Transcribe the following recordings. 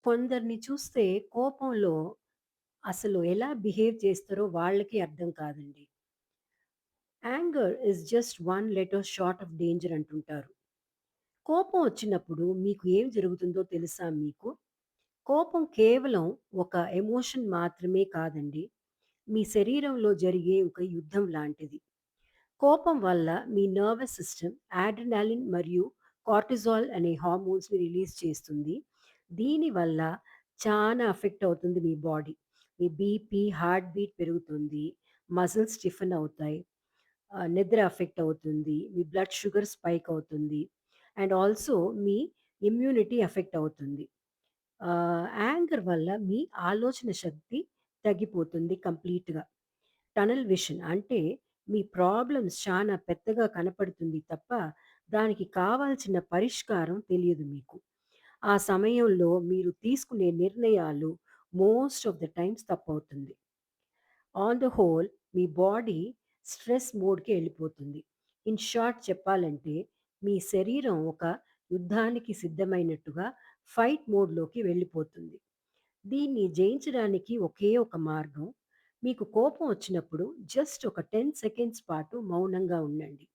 కొందరిని చూస్తే కోపంలో అసలు ఎలా బిహేవ్ చేస్తారో వాళ్ళకి అర్థం కాదండి. Anger is just one letter short of danger అంటుంటారు. కోపం వచ్చినప్పుడు మీకు ఏం జరుగుతుందో తెలుసా మీకు? కోపం కేవలం ఒక ఎమోషన్ మాత్రమే కాదండి. మీ శరీరంలో జరిగే ఒక యుద్ధం లాంటిది. కోపం వల్ల మీ నర్వస్ సిస్టమ్ అడ్రినాలిన్ మరియు కార్టిజాల్ అనే హార్మోన్స్‌ని రిలీజ్ చేస్తుంది. దీనివల్ల చానా ఎఫెక్ట్ అవుతుంది మీ బాడీ. మీ బీపీ, హార్ట్ బీట్ పెరుగుతుంది. మజిల్స్ స్టిఫెన్ అవుతాయి. నిద్ర ఎఫెక్ట్ అవుతుంది. మీ బ్లడ్ షుగర్ స్పైక్ అవుతుంది. And also me immunity effect అవుతుంది. యాంగర్ వల్ల మీ ఆలోచన శక్తి తగ్గిపోతుంది కంప్లీట్‌గా. టనల్ విషన్ అంటే మీ ప్రాబ్లమ్స్ చాలా పెద్దగా కనపడుతుంది తప్ప దానికి కావాల్సిన పరిష్కారం తెలియదు మీకు. ఆ సమయంలో మీరు తీసుకునే నిర్ణయాలు మోస్ట్ ఆఫ్ ద టైమ్స్ తప్పవుతుంది. ఆన్ ద హోల్ మీ బాడీ స్ట్రెస్ మోడ్‌కి వెళ్ళిపోతుంది. ఇన్ షార్ట్ చెప్పాలంటే మీ శరీరం ఒక యుద్ధానికి సిద్ధమైనట్టుగా ఫైట్ మోడ్‌లోకి వెళ్ళిపోతుంది. దీన్ని జయించడానికి ఒకే ఒక మార్గం. మీకు కోపం వచ్చినప్పుడు జస్ట్ ఒక 10 సెకండ్స్ పాటు మౌనంగా ఉండండి.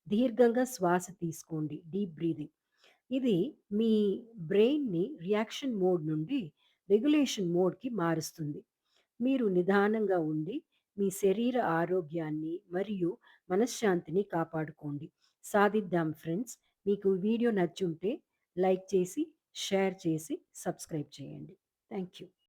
దీర్ఘంగా శ్వాస తీసుకోండి. Deep breathing. ఇది మీ బ్రెయిన్‌ని రియాక్షన్ మోడ్ నుండి రెగ్యులేషన్ మోడ్‌కి మారుస్తుంది. మీరు నిదానంగా ఉండి మీ శరీర ఆరోగ్యాన్ని మరియు మనశ్శాంతిని కాపాడుకోండి. సాధిద్దాం ఫ్రెండ్స్. మీకు వీడియో నచ్చుంటే లైక్ చేసి, షేర్ చేసి, సబ్స్క్రైబ్ చేయండి. Thank you.